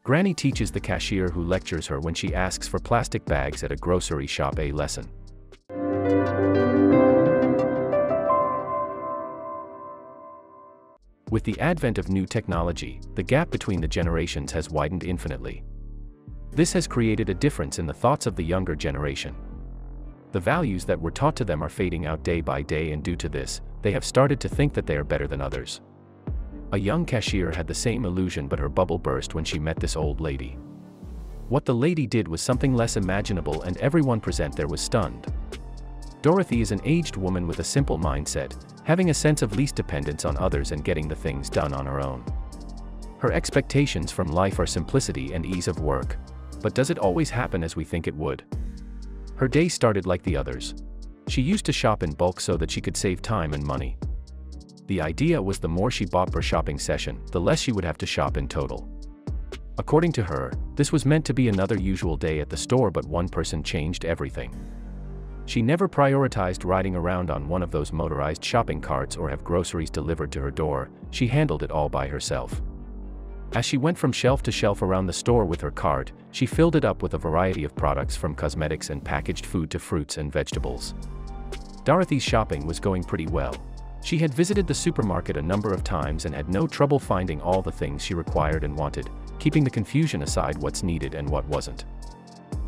Granny teaches the cashier who lectures her when she asks for plastic bags at a grocery shop a lesson. With the advent of new technology, the gap between the generations has widened infinitely. This has created a difference in the thoughts of the younger generation. The values that were taught to them are fading out day by day, and due to this, they have started to think that they are better than others. A young cashier had the same illusion, but her bubble burst when she met this old lady. What the lady did was something less imaginable, and everyone present there was stunned. Dorothy is an aged woman with a simple mindset, having a sense of least dependence on others and getting the things done on her own. Her expectations from life are simplicity and ease of work. But does it always happen as we think it would? Her day started like the others. She used to shop in bulk so that she could save time and money. The idea was the more she bought per shopping session, the less she would have to shop in total. According to her, this was meant to be another usual day at the store, but one person changed everything. She never prioritized riding around on one of those motorized shopping carts or have groceries delivered to her door. She handled it all by herself. As she went from shelf to shelf around the store with her cart, she filled it up with a variety of products, from cosmetics and packaged food to fruits and vegetables. Dorothy's shopping was going pretty well. She had visited the supermarket a number of times and had no trouble finding all the things she required and wanted, keeping the confusion aside what's needed and what wasn't.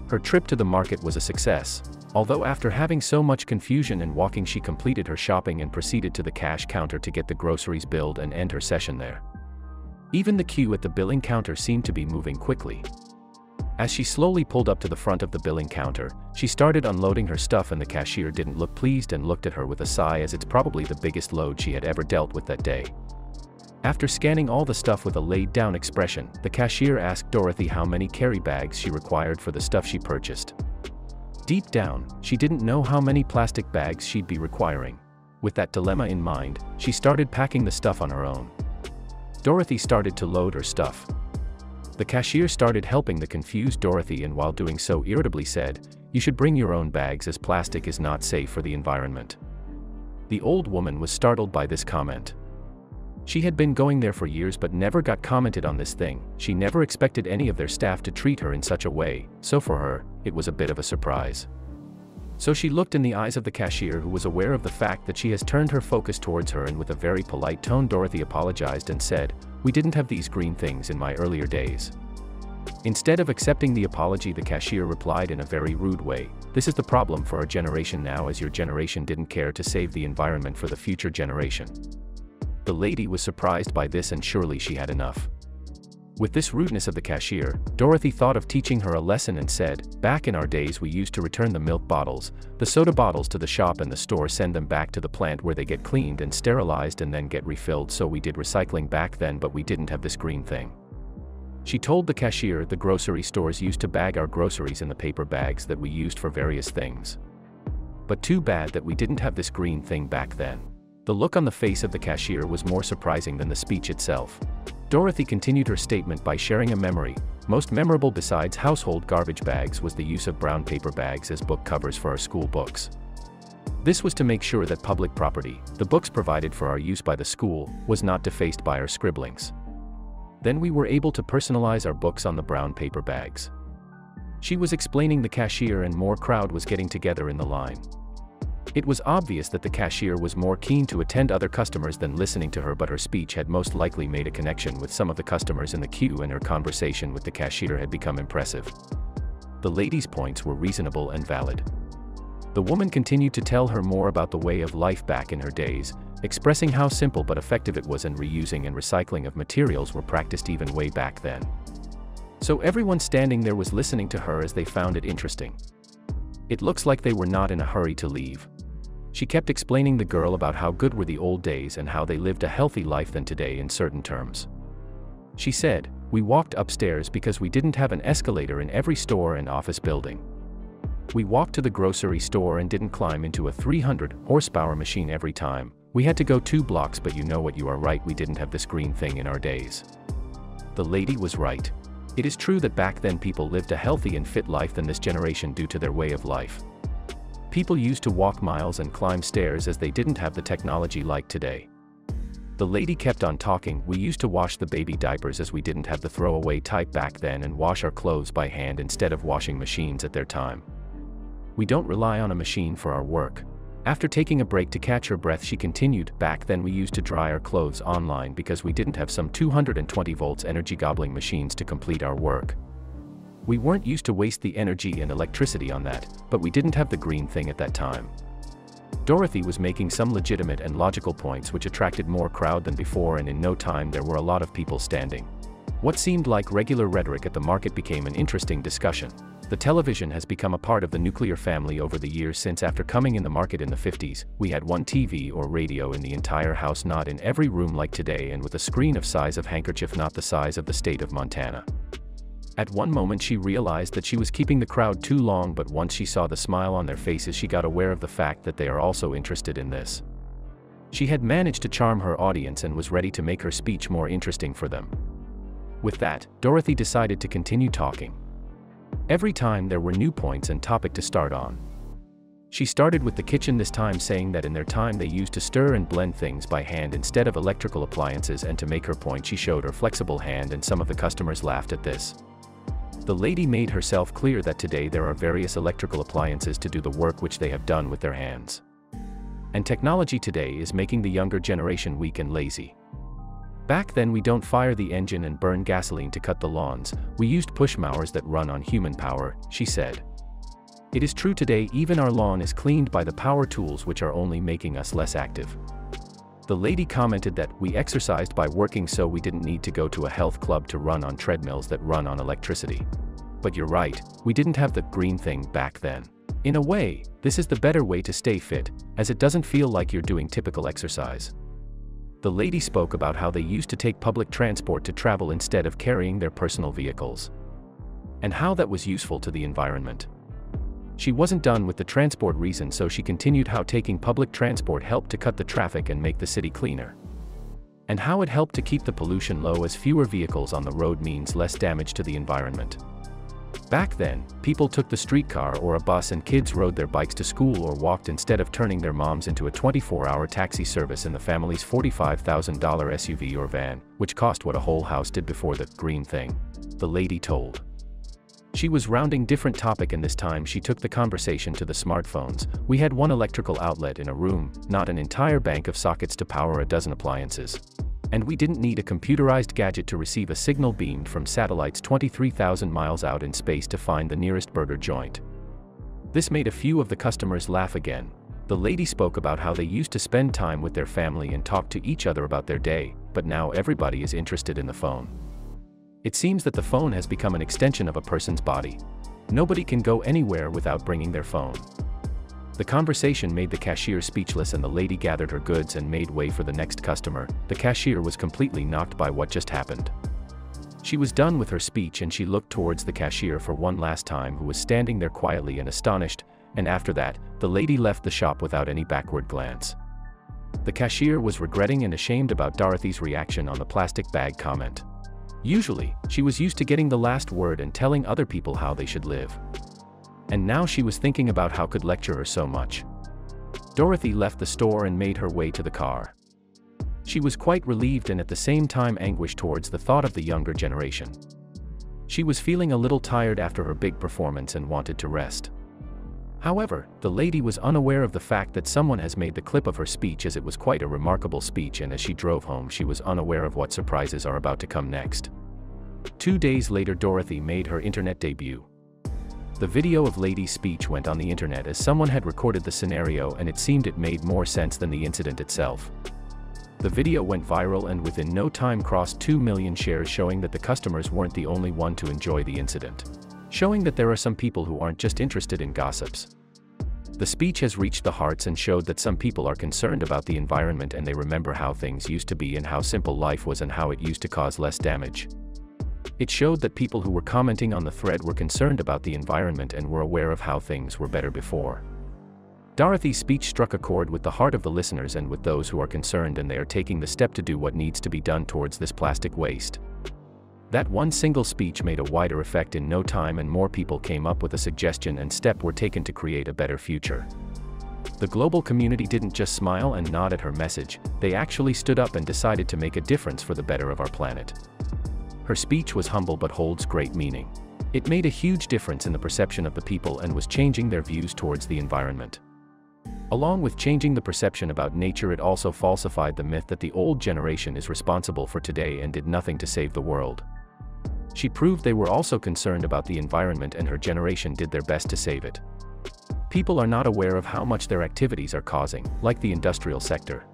Her trip to the market was a success, although after having so much confusion and walking, she completed her shopping and proceeded to the cash counter to get the groceries billed and end her session there. Even the queue at the billing counter seemed to be moving quickly. As she slowly pulled up to the front of the billing counter, she started unloading her stuff, and the cashier didn't look pleased and looked at her with a sigh, as it's probably the biggest load she had ever dealt with that day. After scanning all the stuff with a laid-down expression, the cashier asked Dorothy how many carry bags she required for the stuff she purchased. Deep down, she didn't know how many plastic bags she'd be requiring. With that dilemma in mind, she started packing the stuff on her own. Dorothy started to load her stuff. The cashier started helping the confused Dorothy, and while doing so irritably said, "You should bring your own bags, as plastic is not safe for the environment." The old woman was startled by this comment. She had been going there for years but never got commented on this thing. She never expected any of their staff to treat her in such a way, so for her, it was a bit of a surprise. So she looked in the eyes of the cashier, who was aware of the fact that she has turned her focus towards her, and with a very polite tone Dorothy apologized and said, "We didn't have these green things in my earlier days." Instead of accepting the apology, the cashier replied in a very rude way, "This is the problem for our generation now, as your generation didn't care to save the environment for the future generation." The lady was surprised by this, and surely she had enough. With this rudeness of the cashier, Dorothy thought of teaching her a lesson and said, "Back in our days we used to return the milk bottles, the soda bottles to the shop, and the store send them back to the plant where they get cleaned and sterilized and then get refilled, so we did recycling back then, but we didn't have this green thing." She told the cashier the grocery stores used to bag our groceries in the paper bags that we used for various things. But too bad that we didn't have this green thing back then. The look on the face of the cashier was more surprising than the speech itself. Dorothy continued her statement by sharing a memory. Most memorable besides household garbage bags was the use of brown paper bags as book covers for our school books. This was to make sure that public property, the books provided for our use by the school, was not defaced by our scribblings. Then we were able to personalize our books on the brown paper bags. She was explaining the cashier, and more crowd was getting together in the line. It was obvious that the cashier was more keen to attend other customers than listening to her, but her speech had most likely made a connection with some of the customers in the queue, and her conversation with the cashier had become impressive. The lady's points were reasonable and valid. The woman continued to tell her more about the way of life back in her days, expressing how simple but effective it was, and reusing and recycling of materials were practiced even way back then. So everyone standing there was listening to her as they found it interesting. It looks like they were not in a hurry to leave. She kept explaining the girl about how good were the old days and how they lived a healthy life than today in certain terms. She said, "We walked upstairs because we didn't have an escalator in every store and office building. We walked to the grocery store and didn't climb into a 300 horsepower machine every time. We had to go 2 blocks, but you know what, you are right, we didn't have this green thing in our days." The lady was right. It is true that back then people lived a healthy and fit life than this generation due to their way of life. People used to walk miles and climb stairs as they didn't have the technology like today. The lady kept on talking. We used to wash the baby diapers as we didn't have the throwaway type back then and wash our clothes by hand instead of washing machines at their time. We don't rely on a machine for our work. After taking a break to catch her breath, she continued, back then we used to dry our clothes online because we didn't have some 220 volts energy gobbling machines to complete our work. We weren't used to waste the energy and electricity on that, but we didn't have the green thing at that time. Dorothy was making some legitimate and logical points which attracted more crowd than before, and in no time there were a lot of people standing. What seemed like regular rhetoric at the market became an interesting discussion. The television has become a part of the nuclear family over the years, since after coming in the market in the 50s, we had one TV or radio in the entire house, not in every room like today, and with a screen of size of handkerchief, not the size of the state of Montana. At one moment she realized that she was keeping the crowd too long, but once she saw the smile on their faces she got aware of the fact that they are also interested in this. She had managed to charm her audience and was ready to make her speech more interesting for them. With that, Dorothy decided to continue talking. Every time there were new points and topic to start on. She started with the kitchen this time, saying that in their time they used to stir and blend things by hand instead of electrical appliances, and to make her point she showed her flexible hand, and some of the customers laughed at this. The lady made herself clear that today there are various electrical appliances to do the work which they have done with their hands. And technology today is making the younger generation weak and lazy. Back then we don't fire the engine and burn gasoline to cut the lawns, we used push mowers that run on human power, she said. It is true today even our lawn is cleaned by the power tools which are only making us less active. The lady commented that we exercised by working, so we didn't need to go to a health club to run on treadmills that run on electricity. But you're right, we didn't have the green thing back then. In a way, this is the better way to stay fit, as it doesn't feel like you're doing typical exercise. The lady spoke about how they used to take public transport to travel instead of carrying their personal vehicles, and how that was useful to the environment. She wasn't done with the transport reason, so she continued how taking public transport helped to cut the traffic and make the city cleaner, and how it helped to keep the pollution low, as fewer vehicles on the road means less damage to the environment. Back then, people took the streetcar or a bus, and kids rode their bikes to school or walked instead of turning their moms into a 24-hour taxi service in the family's $45,000 SUV or van, which cost what a whole house did before the green thing, the lady told. She was rounding different topic, and this time she took the conversation to the smartphones. We had one electrical outlet in a room, not an entire bank of sockets to power a dozen appliances. And we didn't need a computerized gadget to receive a signal beamed from satellites 23,000 miles out in space to find the nearest burger joint. This made a few of the customers laugh again. The lady spoke about how they used to spend time with their family and talk to each other about their day, but now everybody is interested in the phone. It seems that the phone has become an extension of a person's body. Nobody can go anywhere without bringing their phone. The conversation made the cashier speechless, and the lady gathered her goods and made way for the next customer. The cashier was completely knocked by what just happened. She was done with her speech and she looked towards the cashier for one last time, who was standing there quietly and astonished, and after that, the lady left the shop without any backward glance. The cashier was regretting and ashamed about Dorothy's reaction on the plastic bag comment. Usually, she was used to getting the last word and telling other people how they should live. And now she was thinking about how could lecture her so much. Dorothy left the store and made her way to the car. She was quite relieved and at the same time anguished towards the thought of the younger generation. She was feeling a little tired after her big performance and wanted to rest. However, the lady was unaware of the fact that someone has made the clip of her speech, as it was quite a remarkable speech, and as she drove home she was unaware of what surprises are about to come next. 2 days later, Dorothy made her internet debut. The video of Lady's speech went on the internet as someone had recorded the scenario, and it seemed it made more sense than the incident itself. The video went viral and within no time crossed 2 million shares, showing that the customers weren't the only one to enjoy the incident. Showing that there are some people who aren't just interested in gossips. The speech has reached the hearts and showed that some people are concerned about the environment, and they remember how things used to be and how simple life was and how it used to cause less damage. It showed that people who were commenting on the thread were concerned about the environment and were aware of how things were better before. Dorothy's speech struck a chord with the heart of the listeners and with those who are concerned, and they are taking the step to do what needs to be done towards this plastic waste. That one single speech made a wider effect in no time, and more people came up with a suggestion and step were taken to create a better future. The global community didn't just smile and nod at her message, they actually stood up and decided to make a difference for the better of our planet. Her speech was humble but holds great meaning. It made a huge difference in the perception of the people and was changing their views towards the environment. Along with changing the perception about nature, it also falsified the myth that the old generation is responsible for today and did nothing to save the world. She proved they were also concerned about the environment and her generation did their best to save it. People are not aware of how much their activities are causing, like the industrial sector.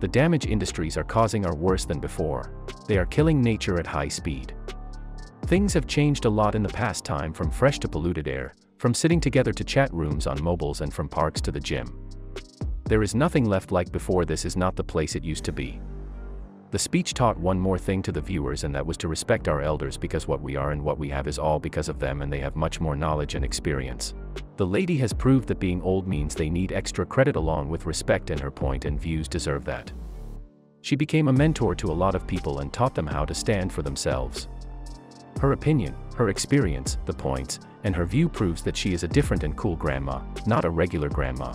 The damage industries are causing are worse than before. They are killing nature at high speed. Things have changed a lot in the past time, from fresh to polluted air, from sitting together to chat rooms on mobiles, and from parks to the gym. There is nothing left like before. This is not the place it used to be. The speech taught one more thing to the viewers, and that was to respect our elders, because what we are and what we have is all because of them, and they have much more knowledge and experience. The lady has proved that being old means they need extra credit along with respect, and her point and views deserve that. She became a mentor to a lot of people and taught them how to stand for themselves. Her opinion, her experience, the points, and her view proves that she is a different and cool grandma, not a regular grandma.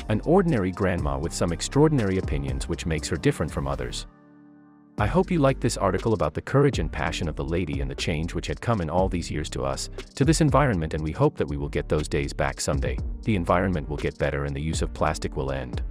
An ordinary grandma with some extraordinary opinions which makes her different from others. I hope you liked this article about the courage and passion of the lady and the change which had come in all these years to us, to this environment, and we hope that we will get those days back someday. The environment will get better and the use of plastic will end.